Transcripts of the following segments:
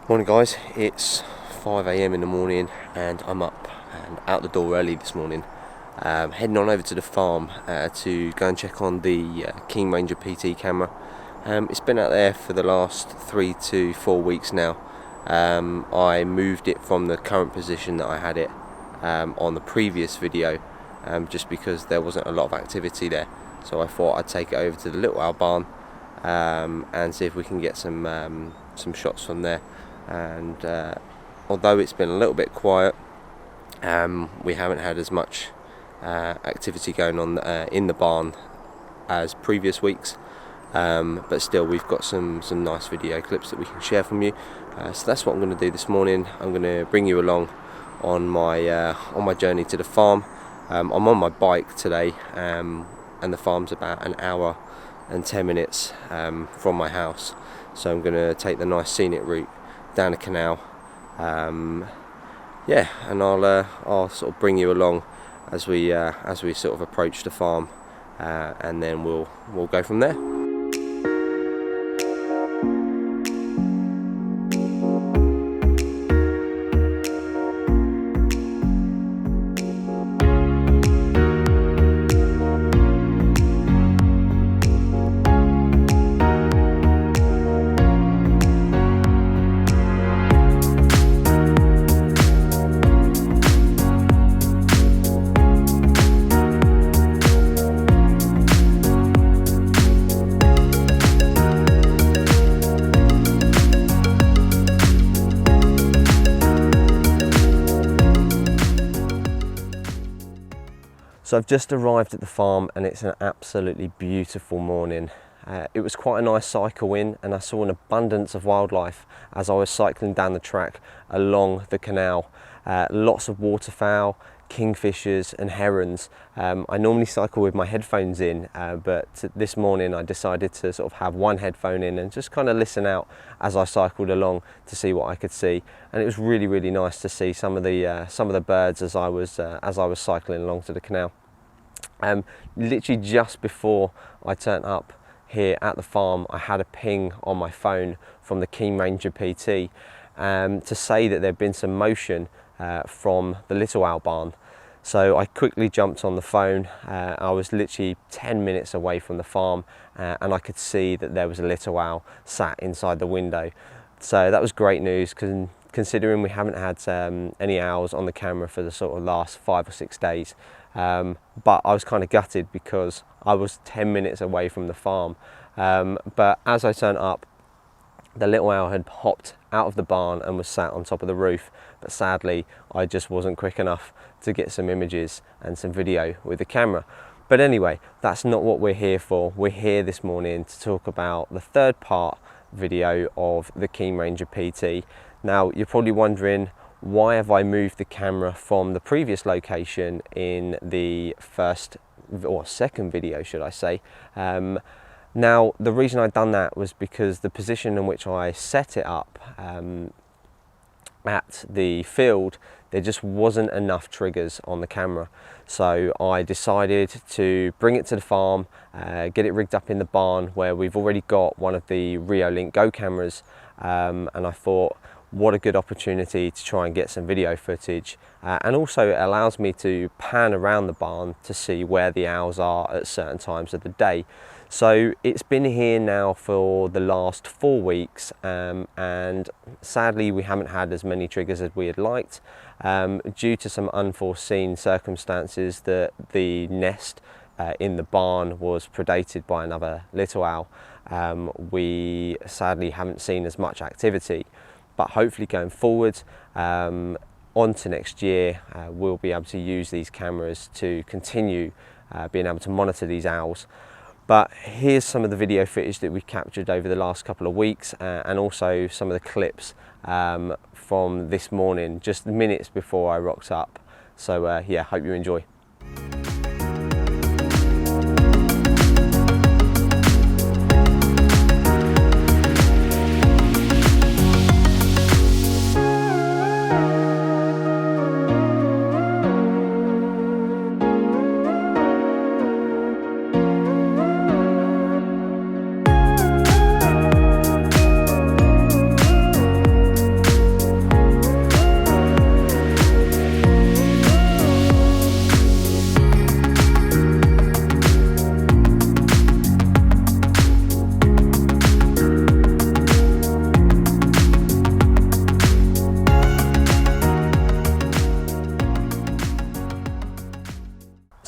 Morning guys, it's 5 AM in the morning and I'm up and out the door early this morning, heading on over to the farm to go and check on the King Ranger PT camera. It's been out there for the last 3 to 4 weeks now. I moved it from the current position that I had it on the previous video, just because there wasn't a lot of activity there, so I thought I'd take it over to the Little Owl barn and see if we can get some shots from there. And although it's been a little bit quiet, we haven't had as much activity going on in the barn as previous weeks, but still we've got some nice video clips that we can share from you. So that's what I'm going to do this morning. I'm going to bring you along on my journey to the farm. I'm on my bike today, and the farm's about an hour and 10 minutes from my house, so I'm going to take the nice scenic route down the canal, and I'll sort of bring you along as we sort of approach the farm, and then we'll go from there. So I've just arrived at the farm and it's an absolutely beautiful morning. It was quite a nice cycle in, and I saw an abundance of wildlife as I was cycling down the track along the canal. Lots of waterfowl, kingfishers and herons. I normally cycle with my headphones in, but this morning I decided to sort of have one headphone in and just kind of listen out as I cycled along to see what I could see. And it was really nice to see some of the birds as I was cycling along to the canal. Literally just before I turned up here at the farm, I had a ping on my phone from the King Ranger PT to say that there'd been some motion from the Little Owl barn. So I quickly jumped on the phone. I was literally 10 minutes away from the farm, and I could see that there was a little owl sat inside the window. So that was great news, considering we haven't had any owls on the camera for the sort of last 5 or 6 days. But I was kind of gutted because I was 10 minutes away from the farm. But as I turned up, the little owl had hopped out of the barn and was sat on top of the roof. But sadly, I just wasn't quick enough to get some images and some video with the camera. But anyway, that's not what we're here for. We're here this morning to talk about the third part video of the King Ranger PT. Now, you're probably wondering, why have I moved the camera from the previous location in the second video, should I say. Now, the reason I'd done that was because the position in which I set it up at the field, there just wasn't enough triggers on the camera. So I decided to bring it to the farm, get it rigged up in the barn where we've already got one of the Reolink Go cameras, and I thought, what a good opportunity to try and get some video footage, and also it allows me to pan around the barn to see where the owls are at certain times of the day. So it's been here now for the last 4 weeks, and sadly we haven't had as many triggers as we had liked, due to some unforeseen circumstances. That the nest in the barn was predated by another little owl. We sadly haven't seen as much activity. But hopefully going forward, on to next year, we'll be able to use these cameras to continue being able to monitor these owls. But here's some of the video footage that we've captured over the last couple of weeks, and also some of the clips from this morning, just minutes before I rocked up. So yeah, hope you enjoy.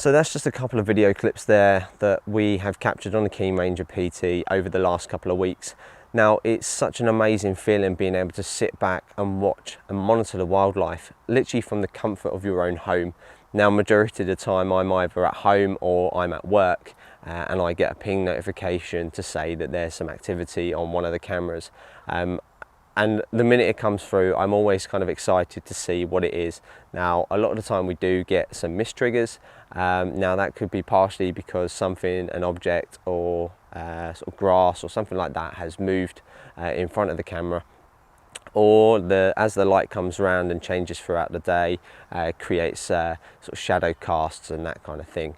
So that's just a couple of video clips there that we have captured on the Keen Ranger PT over the last couple of weeks. Now, it's such an amazing feeling being able to sit back and watch and monitor the wildlife, literally from the comfort of your own home. Now, majority of the time I'm either at home or I'm at work, and I get a ping notification to say that there's some activity on one of the cameras. And the minute it comes through, I'm always kind of excited to see what it is. Now, a lot of the time we do get some missed triggers. Now that could be partially because something, an object or sort of grass or something like that has moved in front of the camera. Or as the light comes around and changes throughout the day, creates sort of shadow casts and that kind of thing.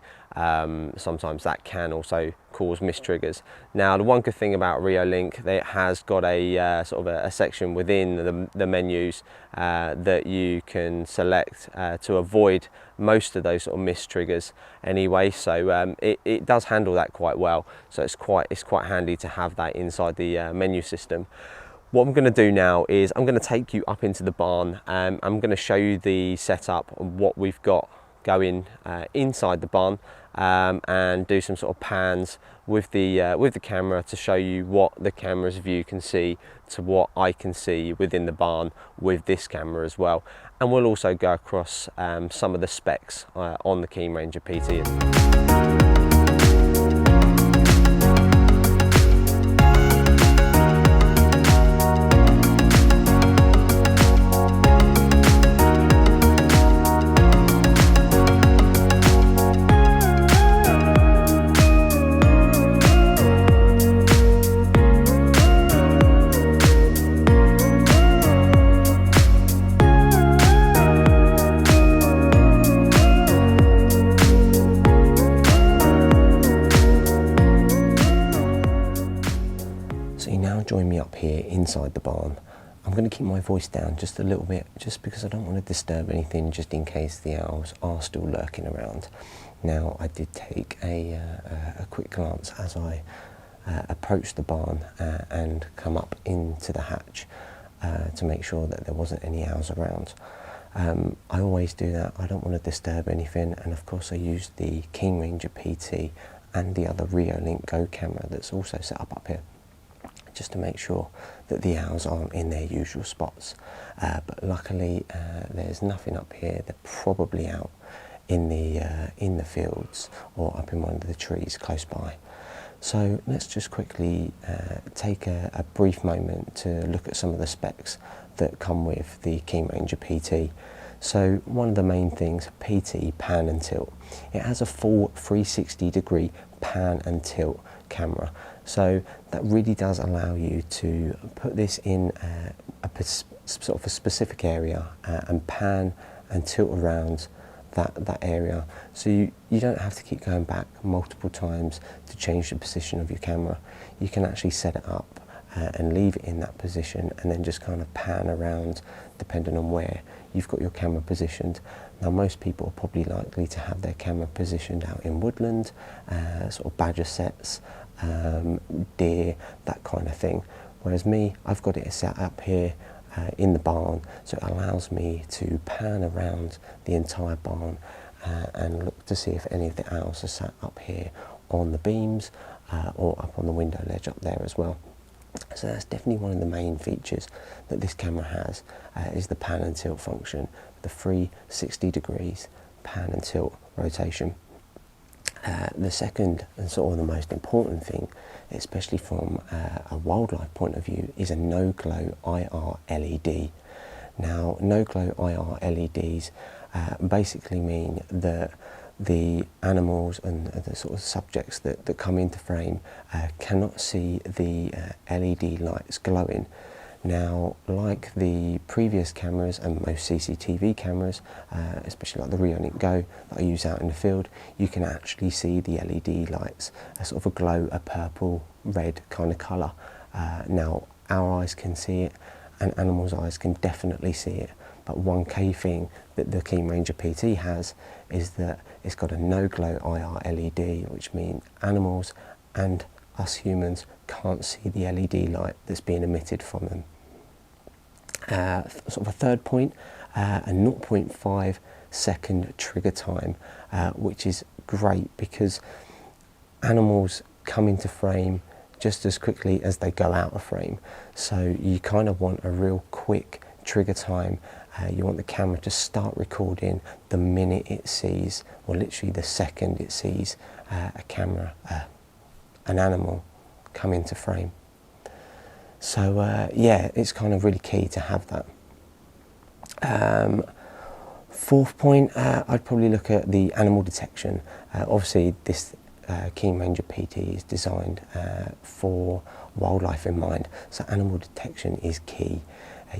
Sometimes that can also cause missed triggers. Now, the one good thing about Reolink, it has got a sort of a section within the menus that you can select to avoid most of those sort of missed triggers anyway. So it does handle that quite well. So it's quite handy to have that inside the menu system. What I'm going to do now is I'm going to take you up into the barn. I'm going to show you the setup and what we've got going inside the barn, and do some sort of pans with the camera to show you what the camera's view can see to what I can see within the barn with this camera as well. And we'll also go across some of the specs on the Keen Ranger PT. So you now join me up here inside the barn. I'm going to keep my voice down just a little bit, just because I don't want to disturb anything, just in case the owls are still lurking around. Now, I did take a quick glance as I approached the barn and come up into the hatch to make sure that there wasn't any owls around. I always do that. I don't want to disturb anything, and of course I used the Keen Ranger PT and the other Reolink Go camera that's also set up here, just to make sure that the owls aren't in their usual spots. But luckily there's nothing up here. They're probably out in the fields or up in one of the trees close by. So let's just quickly take a brief moment to look at some of the specs that come with the Keen Ranger PT. So one of the main things, PT pan and tilt. It has a full 360 degree pan and tilt camera. So that really does allow you to put this in sort of a specific area and pan and tilt around that area. So you don't have to keep going back multiple times to change the position of your camera. You can actually set it up and leave it in that position, and then just kind of pan around depending on where you've got your camera positioned. Now, most people are probably likely to have their camera positioned out in woodland, sort of badger sets, deer, that kind of thing. Whereas me, I've got it set up here in the barn, so it allows me to pan around the entire barn and look to see if any of the owls are sat up here on the beams or up on the window ledge up there as well. So that's definitely one of the main features that this camera has, is the pan and tilt function, the 360 degrees pan and tilt rotation. The second and sort of the most important thing, especially from a wildlife point of view, is a no-glow IR LED. Now, no-glow IR LEDs basically mean that the animals and the sort of subjects that come into frame cannot see the LED lights glowing. Now, like the previous cameras and most CCTV cameras, especially like the Reolink Go that I use out in the field, you can actually see the LED lights, a sort of a glow, a purple, red kind of colour. Now, our eyes can see it, and animals' eyes can definitely see it. But one key thing that the Keen Ranger PT has is that it's got a no-glow IR LED, which means animals and us humans can't see the LED light that's being emitted from them. Sort of a third point, a 0.5 second trigger time, which is great because animals come into frame just as quickly as they go out of frame. So you kind of want a real quick trigger time. You want the camera to start recording the minute it sees, or literally the second it sees an animal come into frame. So yeah, it's kind of really key to have that. Fourth point, I'd probably look at the animal detection. Obviously this Keen Ranger PT is designed for wildlife in mind, so animal detection is key.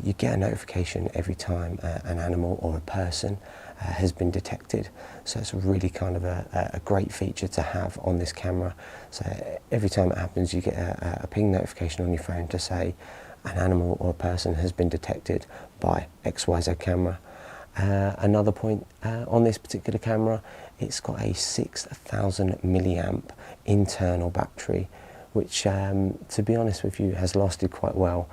You get a notification every time an animal or a person has been detected, so it's really kind of a great feature to have on this camera. So every time it happens, you get a ping notification on your phone to say an animal or a person has been detected by XYZ camera. Another point on this particular camera, it's got a 6,000 milliamp internal battery, which to be honest with you has lasted quite well,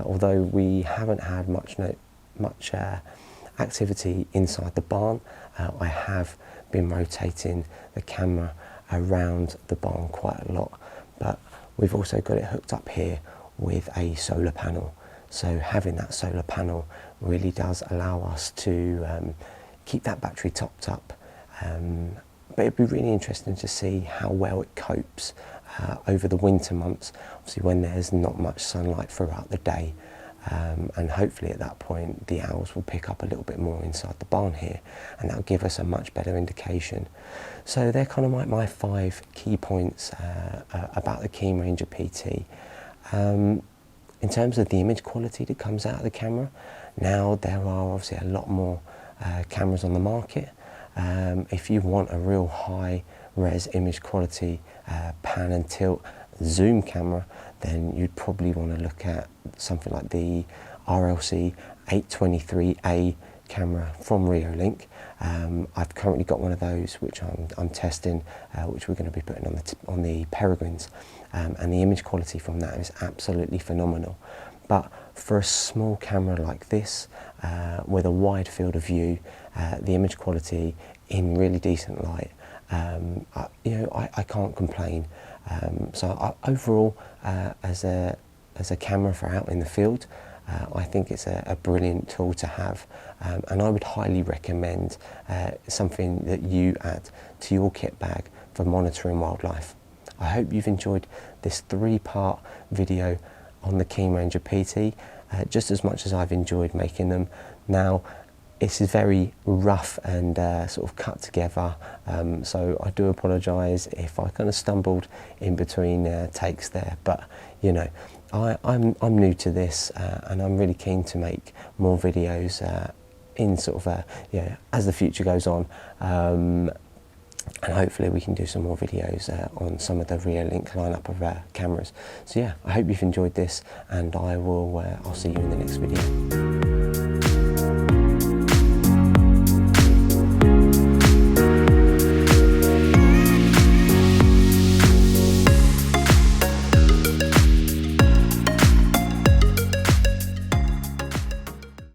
although we haven't had much activity inside the barn. I have been rotating the camera around the barn quite a lot, but we've also got it hooked up here with a solar panel. So having that solar panel really does allow us to keep that battery topped up. But it'd be really interesting to see how well it copes over the winter months, obviously when there's not much sunlight throughout the day. And hopefully at that point the owls will pick up a little bit more inside the barn here, and that'll give us a much better indication. So they're kind of like my 5 key points about the Keen Ranger PT. In terms of the image quality that comes out of the camera, now there are obviously a lot more cameras on the market. If you want a real high res image quality pan and tilt zoom camera, then you'd probably want to look at something like the RLC 823A camera from Reolink. I've currently got one of those which I'm testing, which we're going to be putting on the Peregrines, and the image quality from that is absolutely phenomenal. But for a small camera like this, with a wide field of view, the image quality in really decent light, I can't complain. So overall, as a camera for out in the field, I think it's a brilliant tool to have, and I would highly recommend something that you add to your kit bag for monitoring wildlife. I hope you've enjoyed this 3-part video on the Keen Ranger PT, just as much as I've enjoyed making them. Now, this is very rough and sort of cut together, so I do apologise if I kind of stumbled in between takes there, but you know, I'm new to this, and I'm really keen to make more videos in sort of as the future goes on, and hopefully we can do some more videos on some of the Reolink lineup of cameras. So yeah, I hope you've enjoyed this, and I'll see you in the next video.